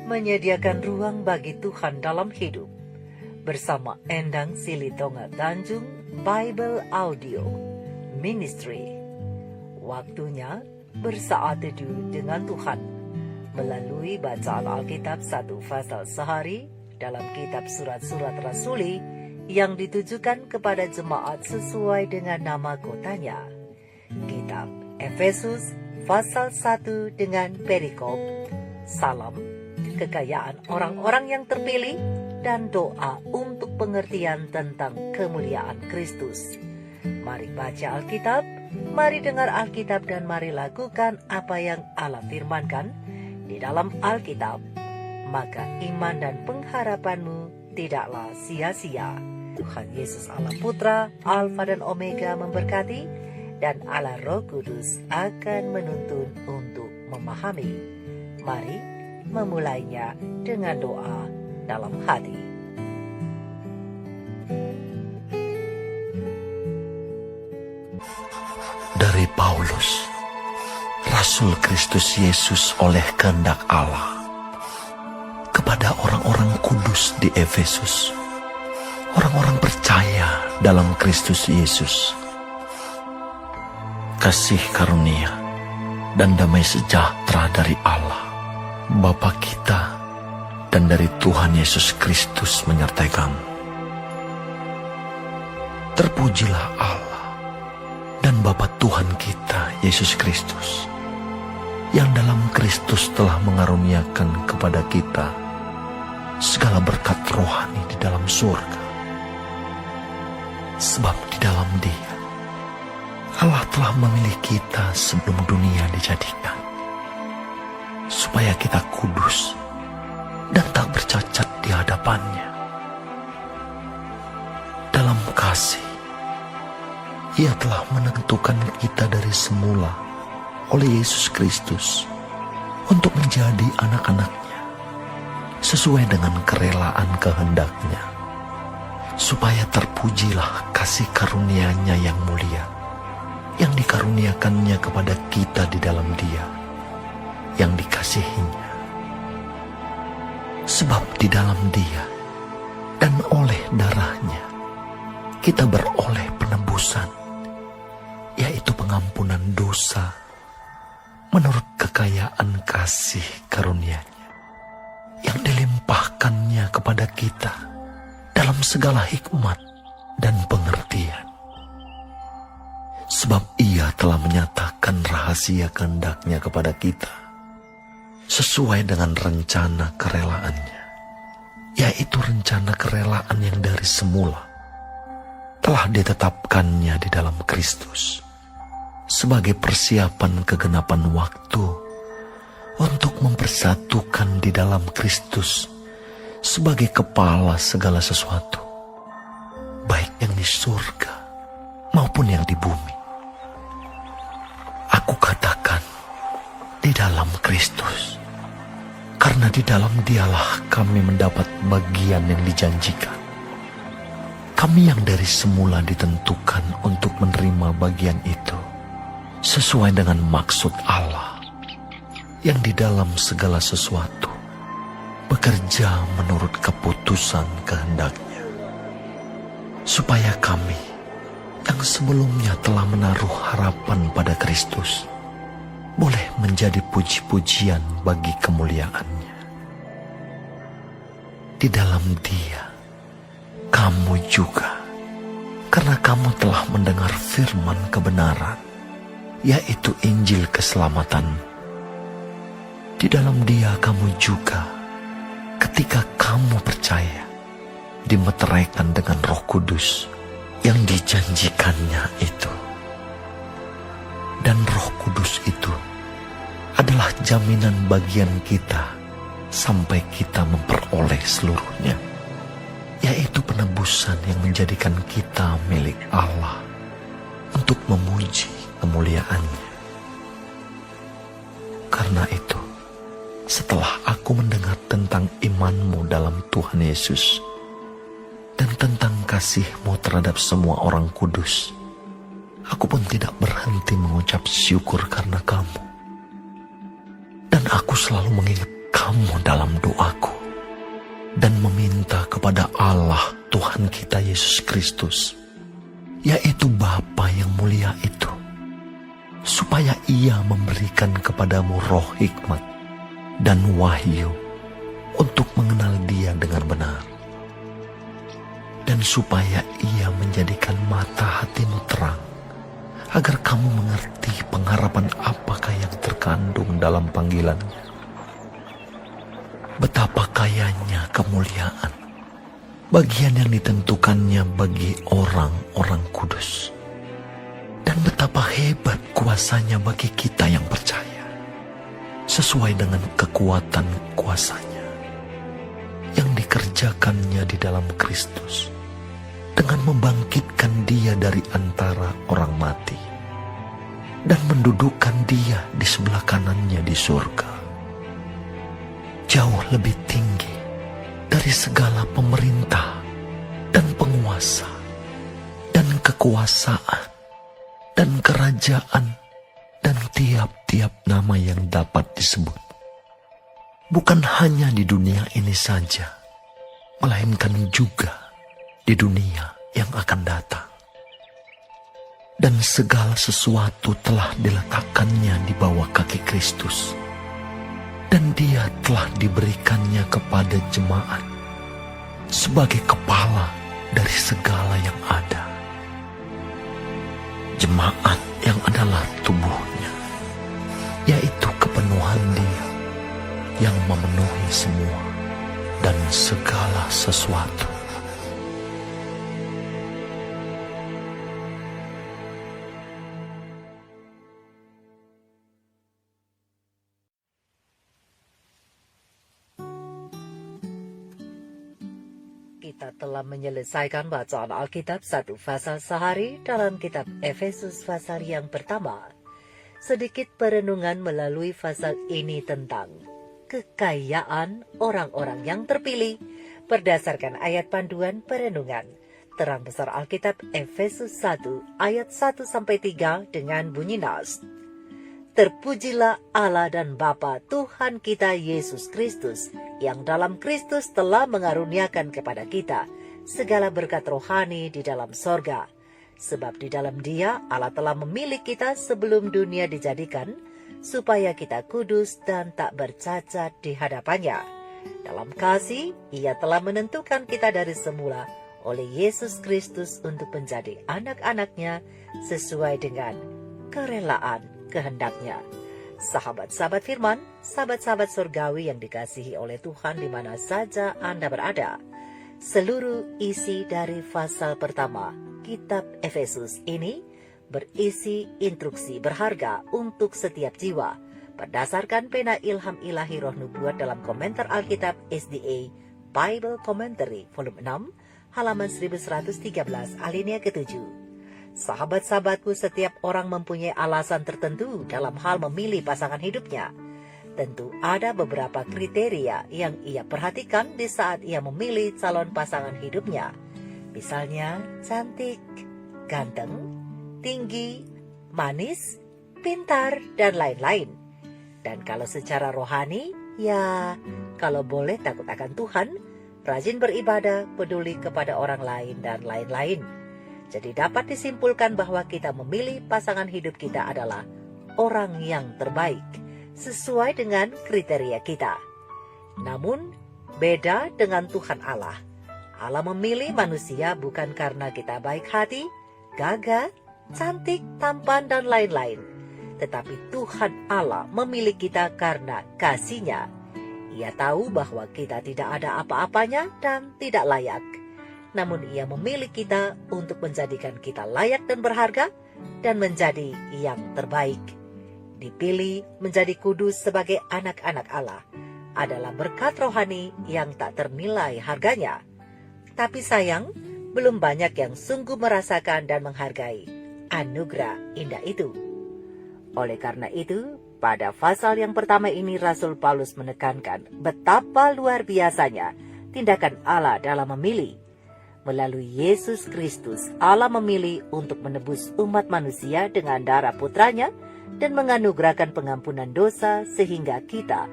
menyediakan ruang bagi Tuhan dalam hidup. Bersama Endang Silitonga Tanjung Bible Audio Ministry. Waktunya bersaat teduh dengan Tuhan melalui bacaan Alkitab 1 pasal sehari dalam kitab surat-surat rasuli yang ditujukan kepada jemaat sesuai dengan nama kotanya. Kitab Efesus pasal 1 dengan perikop salam, kekayaan orang-orang yang terpilih, dan doa untuk pengertian tentang kemuliaan Kristus. Mari baca Alkitab, mari dengar Alkitab, dan mari lakukan apa yang Allah firmankan di dalam Alkitab. Maka iman dan pengharapanmu tidaklah sia-sia. Tuhan Yesus Allah Putra, Alfa dan Omega memberkati, dan Allah Roh Kudus akan menuntun untuk memahami. Mari memulainya dengan doa dalam hati. Dari Paulus, Rasul Kristus Yesus oleh kehendak Allah, kepada orang-orang kudus di Efesus, orang-orang percaya dalam Kristus Yesus. Kasih karunia dan damai sejahtera dari Allah, Bapa kita, dan dari Tuhan Yesus Kristus menyertai kamu. Terpujilah Allah dan Bapa Tuhan kita Yesus Kristus, yang dalam Kristus telah mengaruniakan kepada kita segala berkat rohani di dalam surga. Sebab di dalam Dia Allah telah memilih kita sebelum dunia dijadikan, supaya kita kudus dan tak bercacat di hadapannya. Dalam kasih, Ia telah menentukan kita dari semula oleh Yesus Kristus untuk menjadi anak-anaknya, sesuai dengan kerelaan kehendak-Nya, supaya terpujilah kasih karunia-Nya yang mulia, yang dikaruniakannya kepada kita di dalam Dia, yang dikasihinya. Sebab di dalam Dia dan oleh darah-Nya kita beroleh penebusan, yaitu pengampunan dosa menurut kekayaan kasih karunia-Nya yang dilimpahkannya kepada kita dalam segala hikmat dan pengertian. Sebab Ia telah menyatakan rahasia kehendak-Nya kepada kita sesuai dengan rencana kerelaan-Nya, yaitu rencana kerelaan yang dari semula telah ditetapkannya di dalam Kristus sebagai persiapan kegenapan waktu untuk mempersatukan di dalam Kristus sebagai kepala segala sesuatu, baik yang di surga maupun yang di bumi. Aku katakan di dalam Kristus, karena di dalam Dialah kami mendapat bagian yang dijanjikan. Kami yang dari semula ditentukan untuk menerima bagian itu, sesuai dengan maksud Allah, yang di dalam segala sesuatu bekerja menurut keputusan kehendak-Nya, supaya kami yang sebelumnya telah menaruh harapan pada Kristus boleh menjadi puji-pujian bagi kemuliaan-Nya. Di dalam Dia kamu juga, karena kamu telah mendengar firman kebenaran, yaitu Injil keselamatan. Di dalam Dia kamu juga, ketika kamu percaya, dimeteraikan dengan Roh Kudus yang dijanjikannya itu. Dan Roh Kudus itu adalah jaminan bagian kita sampai kita memperoleh seluruhnya, yaitu penebusan yang menjadikan kita milik Allah untuk memuji kemuliaan-Nya. Karena itu, setelah aku mendengar tentang imanmu dalam Tuhan Yesus dan tentang kasih-Mu terhadap semua orang kudus, aku pun tidak berhenti mengucap syukur karena kamu. Dan aku selalu mengingat kamu dalam doaku dan meminta kepada Allah Tuhan kita Yesus Kristus, yaitu Bapa yang mulia itu, supaya Ia memberikan kepadamu roh hikmat dan wahyu untuk mengenal Dia dengan benar, dan supaya Ia menjadikan mata hatimu terang, agar kamu mengerti pengharapan apakah yang terkandung dalam panggilannya, betapa kayanya kemuliaan, bagian yang ditentukannya bagi orang-orang kudus, dan betapa hebat kuasanya bagi kita yang percaya, sesuai dengan kekuatan kuasanya yang dikerjakannya di dalam Kristus, dengan membangkitkan Dia dari antara orang mati dan mendudukkan Dia di sebelah kanannya di surga, jauh lebih tinggi dari segala pemerintah dan penguasa dan kekuasaan dan kerajaan dan tiap-tiap nama yang dapat disebut, bukan hanya di dunia ini saja, melainkan juga di dunia yang akan datang. Dan segala sesuatu telah diletakkannya di bawah kaki Kristus, dan Dia telah diberikannya kepada jemaat sebagai kepala dari segala yang ada. Jemaat yang adalah tubuhnya, yaitu kepenuhan Dia yang memenuhi semua dan segala sesuatu. Kita telah menyelesaikan bacaan Alkitab 1 pasal sehari dalam kitab Efesus pasal yang pertama. Sedikit perenungan melalui pasal ini tentang kekayaan orang-orang yang terpilih berdasarkan ayat panduan perenungan. Terang besar Alkitab Efesus 1 ayat 1-3 dengan bunyi nas. Terpujilah Allah dan Bapa Tuhan kita Yesus Kristus, yang dalam Kristus telah mengaruniakan kepada kita segala berkat rohani di dalam sorga. Sebab di dalam Dia Allah telah memilih kita sebelum dunia dijadikan, supaya kita kudus dan tak bercacat di hadapannya. Dalam kasih, Ia telah menentukan kita dari semula oleh Yesus Kristus untuk menjadi anak-anak-Nya sesuai dengan kerelaan kehendaknya. Sahabat-sahabat firman, sahabat-sahabat surgawi yang dikasihi oleh Tuhan di mana saja Anda berada, seluruh isi dari pasal pertama kitab Efesus ini berisi instruksi berharga untuk setiap jiwa berdasarkan pena ilham ilahi roh nubuat dalam komentar Alkitab SDA Bible Commentary volume 6 halaman 1113 alinea ke-7. Sahabat-sahabatku, setiap orang mempunyai alasan tertentu dalam hal memilih pasangan hidupnya. Tentu ada beberapa kriteria yang ia perhatikan di saat ia memilih calon pasangan hidupnya. Misalnya cantik, ganteng, tinggi, manis, pintar, dan lain-lain. Dan kalau secara rohani, ya kalau boleh takut akan Tuhan, rajin beribadah, peduli kepada orang lain, dan lain-lain. Jadi dapat disimpulkan bahwa kita memilih pasangan hidup kita adalah orang yang terbaik, sesuai dengan kriteria kita. Namun, beda dengan Tuhan Allah. Allah memilih manusia bukan karena kita baik hati, gagah, cantik, tampan, dan lain-lain. Tetapi Tuhan Allah memilih kita karena kasih-Nya. Ia tahu bahwa kita tidak ada apa-apanya dan tidak layak. Namun Ia memilih kita untuk menjadikan kita layak dan berharga dan menjadi yang terbaik. Dipilih menjadi kudus sebagai anak-anak Allah adalah berkat rohani yang tak ternilai harganya. Tapi sayang, belum banyak yang sungguh merasakan dan menghargai anugerah indah itu. Oleh karena itu, pada pasal yang pertama ini Rasul Paulus menekankan betapa luar biasanya tindakan Allah dalam memilih. Melalui Yesus Kristus, Allah memilih untuk menebus umat manusia dengan darah putranya dan menganugerahkan pengampunan dosa sehingga kita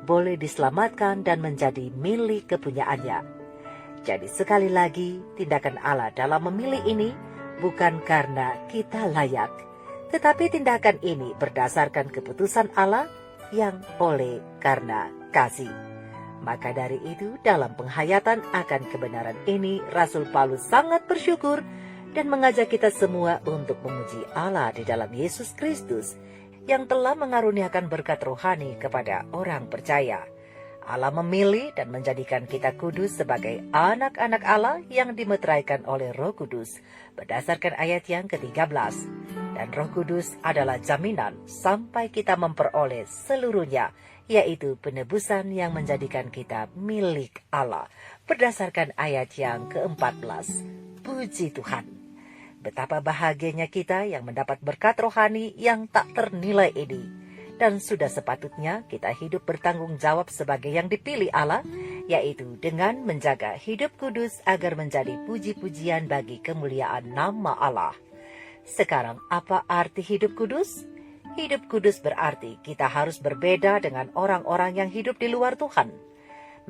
boleh diselamatkan dan menjadi milik kepunyaannya. Jadi sekali lagi, tindakan Allah dalam memilih ini bukan karena kita layak, tetapi tindakan ini berdasarkan keputusan Allah yang oleh karena kasih. Maka dari itu, dalam penghayatan akan kebenaran ini, Rasul Paulus sangat bersyukur dan mengajak kita semua untuk memuji Allah di dalam Yesus Kristus yang telah mengaruniakan berkat rohani kepada orang percaya. Allah memilih dan menjadikan kita kudus sebagai anak-anak Allah yang dimeteraikan oleh Roh Kudus berdasarkan ayat yang ke-13. Dan Roh Kudus adalah jaminan sampai kita memperoleh seluruhnya, yaitu penebusan yang menjadikan kita milik Allah berdasarkan ayat yang ke-14. Puji Tuhan. Betapa bahagianya kita yang mendapat berkat rohani yang tak ternilai ini. Dan sudah sepatutnya kita hidup bertanggung jawab sebagai yang dipilih Allah, yaitu dengan menjaga hidup kudus agar menjadi puji-pujian bagi kemuliaan nama Allah. Sekarang, apa arti hidup kudus? Hidup kudus berarti kita harus berbeda dengan orang-orang yang hidup di luar Tuhan.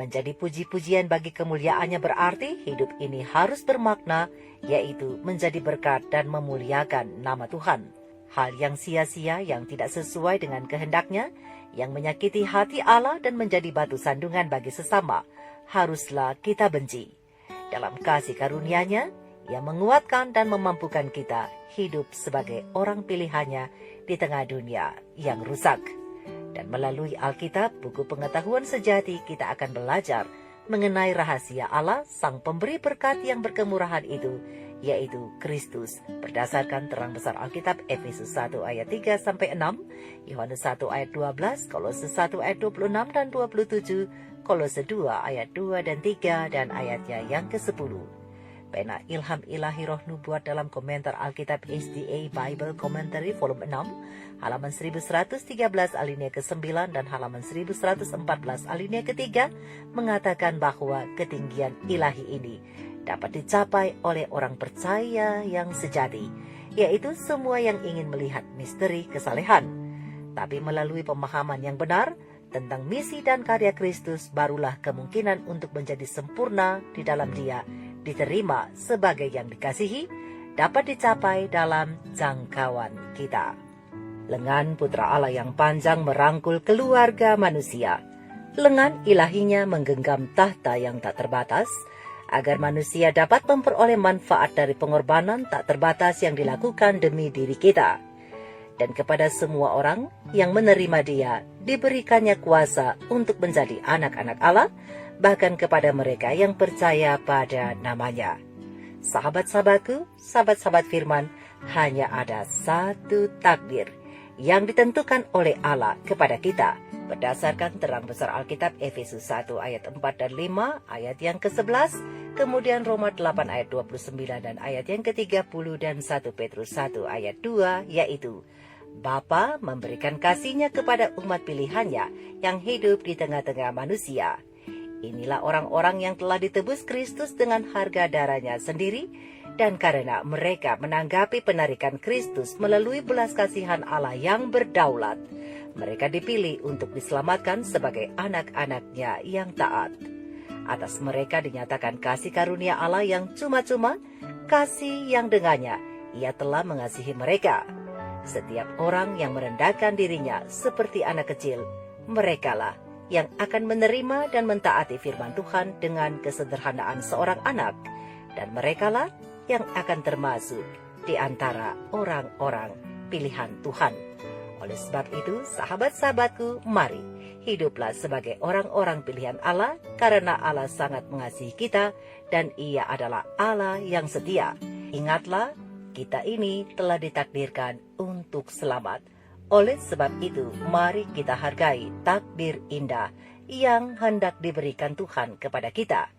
Menjadi puji-pujian bagi kemuliaannya berarti hidup ini harus bermakna, yaitu menjadi berkat dan memuliakan nama Tuhan. Hal yang sia-sia yang tidak sesuai dengan kehendaknya, yang menyakiti hati Allah dan menjadi batu sandungan bagi sesama, haruslah kita benci. Dalam kasih karunia-Nya, Ia menguatkan dan memampukan kita hidup sebagai orang pilihannya di tengah dunia yang rusak. Dan melalui Alkitab, buku pengetahuan sejati, kita akan belajar mengenai rahasia Allah, Sang Pemberi berkat yang berkemurahan itu, yaitu Kristus, berdasarkan terang besar Alkitab Efesus 1 ayat 3-6, Yohanes 1 ayat 12, Kolose 1 ayat 26 dan 27, Kolose 2 ayat 2 dan 3, dan ayatnya yang ke-10. Pena Ilham Ilahi Roh Nubuat dalam komentar Alkitab SDA Bible Commentary volume 6, halaman 1113 alinea ke-9 dan halaman 1114 alinea ke-3 mengatakan bahwa ketinggian ilahi ini dapat dicapai oleh orang percaya yang sejati, yaitu semua yang ingin melihat misteri kesalehan. Tapi melalui pemahaman yang benar tentang misi dan karya Kristus, barulah kemungkinan untuk menjadi sempurna di dalam Dia, diterima sebagai yang dikasihi, dapat dicapai dalam jangkauan kita. Lengan Putra Allah yang panjang merangkul keluarga manusia. Lengan ilahinya menggenggam tahta yang tak terbatas, agar manusia dapat memperoleh manfaat dari pengorbanan tak terbatas yang dilakukan demi diri kita. Dan kepada semua orang yang menerima Dia, diberikannya kuasa untuk menjadi anak-anak Allah, bahkan kepada mereka yang percaya pada nama-Nya. Sahabat-sahabatku, sahabat-sahabat firman, hanya ada satu takdir yang ditentukan oleh Allah kepada kita, berdasarkan terang besar Alkitab Efesus 1 ayat 4 dan 5, ayat yang ke-11, kemudian Roma 8 ayat 29 dan ayat yang ke-30 dan 1 Petrus 1 ayat 2, yaitu Bapa memberikan kasih-Nya kepada umat pilihan-Nya yang hidup di tengah-tengah manusia. Inilah orang-orang yang telah ditebus Kristus dengan harga darah-Nya sendiri, dan karena mereka menanggapi penarikan Kristus melalui belas kasihan Allah yang berdaulat, mereka dipilih untuk diselamatkan sebagai anak-anak-Nya yang taat. Atas mereka dinyatakan kasih karunia Allah yang cuma-cuma, kasih yang dengannya Ia telah mengasihi mereka. Setiap orang yang merendahkan dirinya seperti anak kecil, merekalah yang akan menerima dan mentaati firman Tuhan dengan kesederhanaan seorang anak, dan merekalah yang akan termasuk di antara orang-orang pilihan Tuhan. Oleh sebab itu, sahabat-sahabatku, mari hiduplah sebagai orang-orang pilihan Allah, karena Allah sangat mengasihi kita dan Ia adalah Allah yang setia. Ingatlah, kita ini telah ditakdirkan untuk selamat. Oleh sebab itu, mari kita hargai takdir indah yang hendak diberikan Tuhan kepada kita.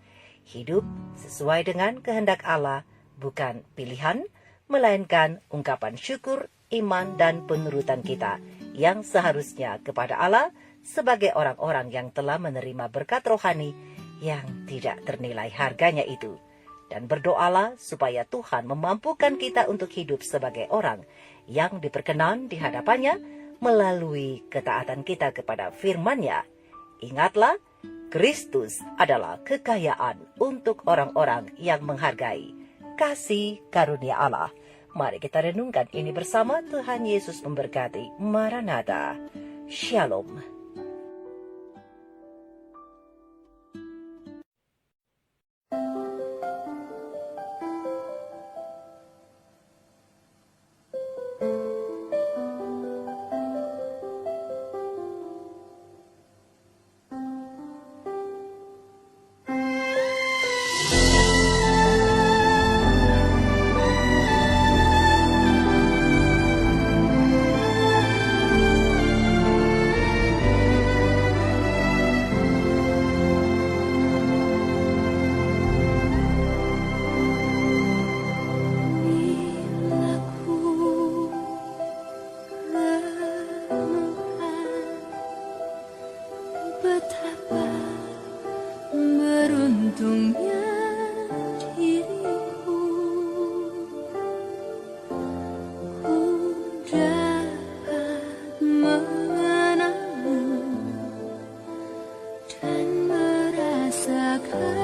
Hidup sesuai dengan kehendak Allah, bukan pilihan, melainkan ungkapan syukur, iman, dan penurutan kita yang seharusnya kepada Allah sebagai orang-orang yang telah menerima berkat rohani yang tidak ternilai harganya itu. Dan berdoalah supaya Tuhan memampukan kita untuk hidup sebagai orang yang diperkenan di hadapan-Nya melalui ketaatan kita kepada firman-Nya. Ingatlah, Kristus adalah kekayaan untuk orang-orang yang menghargai kasih karunia Allah. Mari kita renungkan ini bersama. Tuhan Yesus memberkati. Maranatha. Shalom. Betapa beruntungnya diriku, ku dapat mengenalmu dan merasakan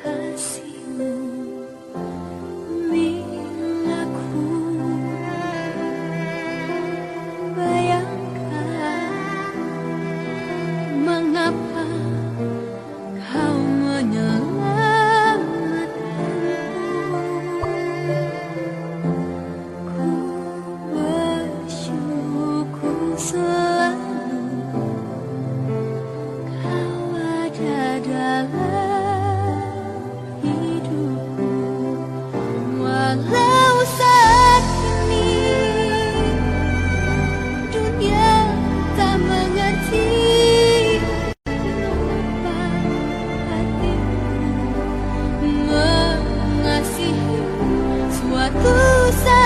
kasihmu. Bila ku bayangkan mengapa kau menyelamatkanku, ku bersyukur selalu kau ada dalam hidupku. Walau saat ini dunia tak mengerti, suatu saat